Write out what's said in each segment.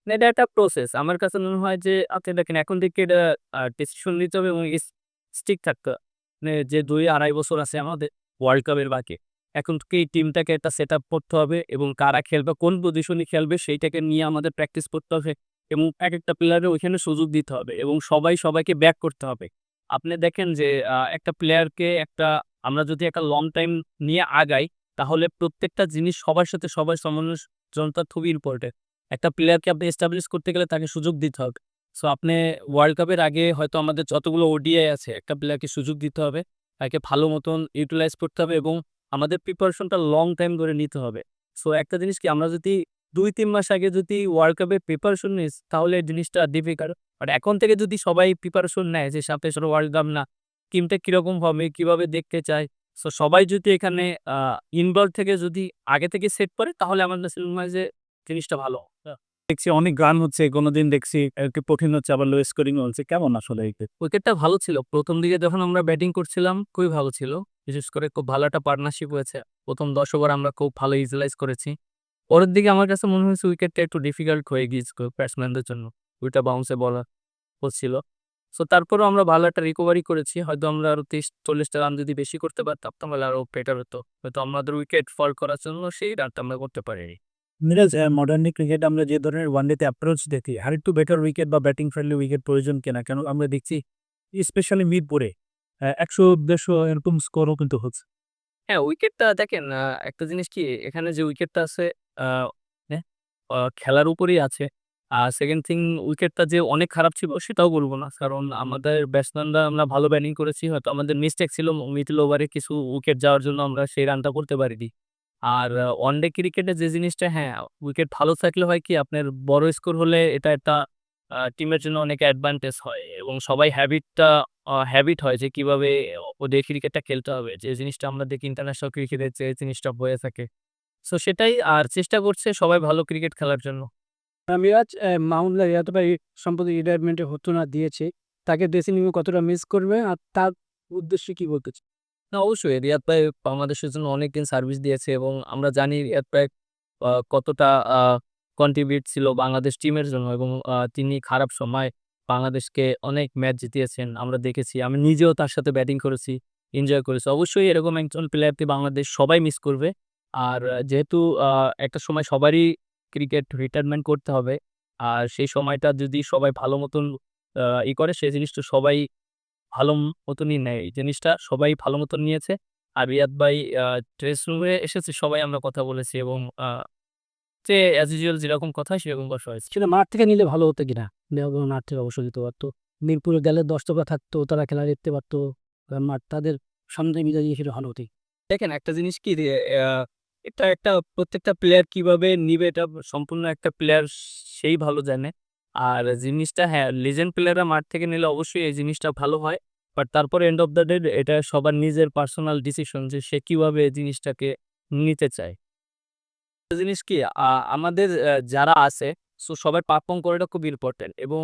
না, এটা একটা প্রসেস। আমার কাছে মনে হয় যে আপনি দেখেন এখন থেকে এটা ডিসিশন নিতে হবে এবং স্টিক থাকতে হবে। মানে যে ২-২.৫ বছর আছে আমাদের ওয়ার্ল্ড কাপের বাকি। এখন থেকেই টিমটাকে একটা সেটআপ করতে হবে এবং কারা খেলবে, কোন পজিশনে খেলবে সেইটাকে নিয়ে আমাদের প্র্যাকটিস করতে হবে এবং একেকটা প্লেয়ারের ওইখানে সুযোগ দিতে হবে এবং সবাই সবাইকে ব্যাক করতে হবে। আপনি দেখেন যে একটা প্লেয়ারকে আমরা যদি একটা লং টাইম নিয়ে আগাই, তাহলে প্রত্যেকটা জিনিস সবার সাথে সবার সমন্বয়জনতা খুবই ইম্পোর্টেন্ট। একটা প্লেয়ারকে আপনি এস্টাবলিশ করতে গেলে তাকে সুযোগ দিতে হবে। সো আপনি ওয়ার্ল্ড কাপের আগে হয়তো আমাদের যতগুলো ওডিআই আছে, একটা প্লেয়ারকে সুযোগ দিতে হবে। তাকে ভালো মতন ইউটিলাইজ করতে হবে এবং আমাদের প্রিপারেশনটা লং টাইম ধরে নিতে হবে। সো একটা জিনিস কি আমরা যদি ২-৩ মাস আগে যদি ওয়ার্ল্ড কাপের প্রিপারেশন নিস, তাহলে এই জিনিসটা ডিফিকাল্ট। বাট এখন থেকে যদি সবাই প্রিপারেশন নেয় যে সামনে আসলে ওয়ার্ল্ড কাপ না, টিমটা কিরকম হবে, কিভাবে দেখতে চায়। সো সবাই যদি এখানে আ ইনভলভ থেকে যদি আগে থেকে সেট করে, তাহলে আমার কাছে মনে হয় যে জিনিসটা ভালো। দেখছি অনেক রান হচ্ছে, কোনদিন দেখছি একটু কঠিন হচ্ছে, আবার লো স্কোরিং হচ্ছে। কেমন আসলে এই উইকেটটা ভালো ছিল। ১ম দিকে যখন আমরা ব্যাটিং করছিলাম খুবই ভালো ছিল। বিশেষ করে খুব ভালো একটা পার্টনারশিপ হয়েছে। ১ম ১০ ওভার আমরা খুব ভালো ইউটিলাইজ করেছি। পরের দিকে আমার কাছে মনে হয়েছে উইকেটটা একটু ডিফিকাল্ট হয়ে গিয়েছিল ব্যাটসম্যানদের জন্য। উল্টা বাউন্সে বলা হচ্ছিল। সো তারপরেও আমরা ভালো একটা রিকভারি করেছি। হয়তো আমরা আরো ৩০-৪০ টা রান যদি বেশি করতে পারতাম তাহলে আরো বেটার হতো। হয়তো আমাদের উইকেট ফল করার জন্য সেই রানটা আমরা করতে পারিনি। মিরাজ, মডার্ন ডে ক্রিকেট আমরা যে ধরনের ওয়ানডেতে অ্যাপ্রোচ দেখি, আরেকটু বেটার উইকেট বা ব্যাটিং ফ্রেন্ডলি উইকেট প্রয়োজন কিনা? কেন আমরা দেখছি স্পেশালি মিরপুরে ১০০-১৫০ এরকম স্কোরও কিন্তু হচ্ছে। হ্যাঁ, উইকেটটা দেখেন একটা জিনিস কি এখানে যে উইকেটটা আছে আ হ্যাঁ, খেলার উপরেই আছে। আর 2nd থিং উইকেটটা যে অনেক খারাপ ছিল সেটাও বলব না। কারণ আমাদের ব্যাটসম্যানরা আমরা ভালো ব্যাটিং করেছি। হয়তো আমাদের মিস্টেক ছিল মিডল ওভারে কিছু উইকেট যাওয়ার জন্য আমরা সেই রানটা করতে পারিনি। আর ওয়ানডে ক্রিকেটে যে জিনিসটা হ্যাঁ, উইকেট ভালো থাকলে হয় কি আপনার বড় স্কোর হলে এটা একটা টিমের জন্য অনেক অ্যাডভান্টেজ হয় এবং সবাই হ্যাবিট হয় যে কিভাবে ওদের ক্রিকেটটা খেলতে হবে। যে জিনিসটা আমরা দেখি ইন্টারন্যাশনাল ক্রিকেটে যে জিনিসটা হয়ে থাকে। সো সেটাই আর চেষ্টা করছে সবাই ভালো ক্রিকেট খেলার জন্য। মিরাজ মাহমুদুল্লাহ রিয়াদ ভাই সম্প্রতি রিটায়ারমেন্টের ঘোষণা দিয়েছে। তাকে ড্রেসিং রুমে কতটা মিস করবে? আর তার উদ্দেশ্যে কি বলতে চান? না অবশ্যই রিয়াদ ভাই বাংলাদেশের জন্য অনেকদিন সার্ভিস দিয়েছে এবং আমরা জানি রিয়াদ ভাই কতটা কন্ট্রিবিউট ছিল বাংলাদেশ টিমের জন্য এবং তিনি খারাপ সময় বাংলাদেশকে অনেক ম্যাচ জিতিয়েছেন। আমরা দেখেছি। আমি নিজেও তার সাথে ব্যাটিং করেছি, এনজয় করেছি। অবশ্যই এরকম একজন প্লেয়ারকে বাংলাদেশ সবাই মিস করবে। আর যেহেতু আ একটা সময় সবারই ক্রিকেট রিটায়ারমেন্ট করতে হবে। আর সেই সময়টা যদি সবাই ভালো মতন করে সেই জিনিসটা সবাই ভালো মতনই নেয়। এই জিনিসটা সবাই ভালো মতন নিয়েছে। আর রিয়াদ ভাই আ ড্রেসিং রুমে এসেছে সবাই আমরা কথা বলেছি এবং যে অ্যাজ ইউজুয়াল যেরকম কথা সেরকম কথা হয়েছে। সেটা মাঠ থেকে নিলে ভালো হতো কিনা? নেওয়া মাঠ থেকে অবশ্যই দিতে পারতো। মিরপুরে গেলে দর্শকরা থাকতো, তারা খেলা দেখতে পারতো। মাঠ তাদের সামনে মিলায়ে সেটা ভালো হতই। দেখেন একটা জিনিস কি যে আ এটা একটা প্রত্যেকটা প্লেয়ার কিভাবে নিবে এটা সম্পূর্ণ একটা প্লেয়ার সেই ভালো জানে। আর জিনিসটা হ্যাঁ, লিজেন্ড প্লেয়াররা মাঠ থেকে নিলে অবশ্যই এই জিনিসটা ভালো হয়। বাট তারপরে এন্ড অফ দ্যা ডে এটা সবার নিজের পার্সোনাল ডিসিশন যে সে কিভাবে এই জিনিসটাকে নিতে চায়। একটা জিনিস কি আমাদের যারা আছে সবার পারফর্ম করাটা খুব ইম্পোর্টেন্ট এবং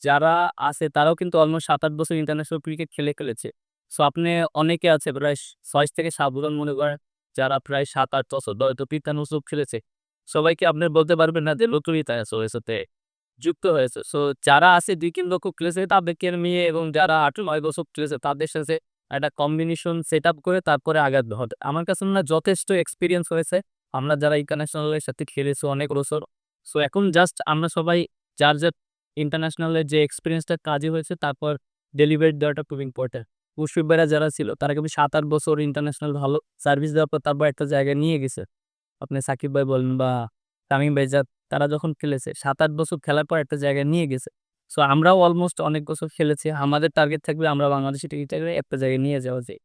যারা আছে তারাও কিন্তু অলমোস্ট ৭-৮ বছর ইন্টারন্যাশনাল ক্রিকেট ফেলেছে। সো আপনি অনেকে আছে প্রায় ৬ থেকে ৭ বছর মনে করেন যারা প্রায় ৭-৮ বছর হয়তো পিতান উসুপ খেলেছে। সবাইকে আপনি বলতে পারবেন না যে নতুনই তাই আছে ওর সাথে যুক্ত হয়েছে। সো যারা আছে ২-৩ বছর খেলেছে তাদেরকে নিয়ে এবং যারা ৮-৯ বছর খেলেছে তাদের সাথে একটা কম্বিনেশন সেটআপ করে তারপরে আগাতে হবে। আমার কাছে মনে হয় যথেষ্ট এক্সপেরিয়েন্স হয়েছে। আমরা যারা ইন্টারন্যাশনাল এর সাথে খেলেছি অনেক বছর। সো এখন জাস্ট আমরা সবাই যার ইন্টারন্যাশনাল এর যে এক্সপেরিয়েন্সটা কাজে হয়েছে তারপর ডেলিভারি দেওয়াটা খুব ইম্পোর্টেন্ট। মুশফিক ভাইরা যারা ছিল তারা কিন্তু ৭-৮ বছর ইন্টারন্যাশনাল ভালো সার্ভিস দেওয়ার পর তারপর একটা জায়গায় নিয়ে গেছে। আপনি সাকিব ভাই বলেন বা তামিম ভাই তারা যখন খেলেছে ৭-৮ বছর খেলার পর একটা জায়গায় নিয়ে গেছে। সো আমরাও অলমোস্ট অনেক বছর খেলেছি। আমাদের টার্গেট থাকবে আমরা বাংলাদেশী টিমটাকে একটা জায়গায় নিয়ে যাওয়া যায়।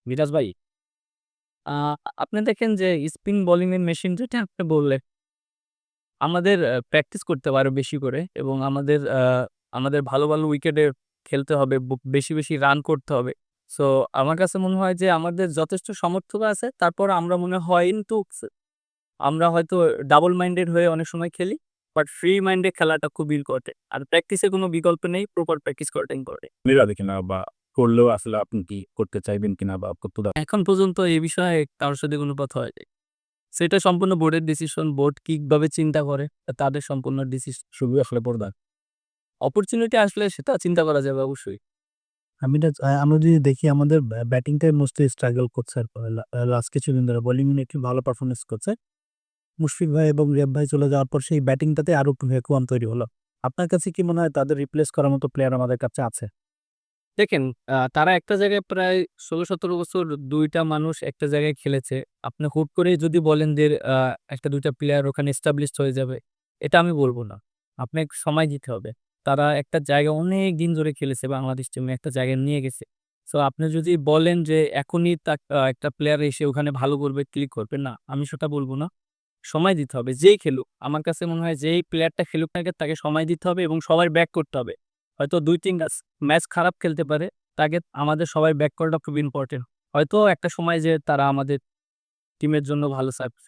মিরাজ ভাই আ আপনি দেখেন যে স্পিন বোলিং এর মেশিন যেটা আপনি বললেন, আমাদের প্র্যাকটিস করতে হবে আরো বেশি করে এবং আমাদের ভালো উইকেটে খেলতে হবে। বেশি রান করতে হবে। সো আমার কাছে মনে হয় যে আমাদের যথেষ্ট সামর্থ্য আছে। তারপর আমরা মনে হয় কিন্তু আমরা হয়তো ডাবল মাইন্ডেড হয়ে অনেক সময় খেলি। বাট ফ্রি মাইন্ডে খেলাটা খুব ইম্পোর্টেন্ট। আর প্র্যাকটিসের কোনো বিকল্প নেই। প্রপার প্র্যাকটিস করাটা ইম্পোর্টেন্ট। মিরাজ কিনা বা করলেও আসলে আপনি কি করতে চাইবেন কিনা বা করতে এখন পর্যন্ত এই বিষয়ে কারো সাথে কোনো কথা হয়নি। সেটা সম্পূর্ণ বোর্ডের ডিসিশন। বোর্ড কিভাবে চিন্তা করে তাদের সম্পূর্ণ ডিসিশন। শুধু আসলে প্রধান। অপরচুনিটি আসলে সেটা চিন্তা করা যাবে অবশ্যই। আমরা যদি দেখি আমাদের ব্যাটিংটাই মোস্টলি স্ট্রাগল করছে লাস্ট কিছুদিন ধরে। বোলিং একটু ভালো পারফরম্যান্স করছে। মুশফিক ভাই এবং রিয়াব ভাই চলে যাওয়ার পর সেই ব্যাটিংটাতে আরো একটু ভ্যাকুয়াম তৈরি হলো। আপনার কাছে কি মনে হয় তাদের রিপ্লেস করার মতো প্লেয়ার আমাদের কাছে আছে? দেখেন তারা একটা জায়গায় প্রায় ১৬-১৭ বছর ২ টা মানুষ একটা জায়গায় খেলেছে। আপনি হুট করেই যদি বলেন যে ১ টা ২ টা প্লেয়ার ওখানে এস্টাবলিশড হয়ে যাবে, এটা আমি বলব না। আপনাকে সময় দিতে হবে। তারা একটা জায়গায় অনেকদিন ধরে খেলেছে, বাংলাদেশ টিমে একটা জায়গায় নিয়ে গেছে। সো আপনি যদি বলেন যে এখনই একটা প্লেয়ার এসে ওখানে ভালো করবে, ক্লিক করবে, না, আমি সেটা বলব না। সময় দিতে হবে। যেই খেলুক, আমার কাছে মনে হয় যেই প্লেয়ারটা খেলুক না কেন তাকে সময় দিতে হবে এবং সবার ব্যাক করতে হবে। হয়তো ২-৩ ম্যাচ খারাপ খেলতে পারে, তাকে আমাদের সবাই ব্যাক করাটা খুব ইম্পোর্টেন্ট। হয়তো একটা সময় যে তারা আমাদের টিমের জন্য ভালো সার্ভিস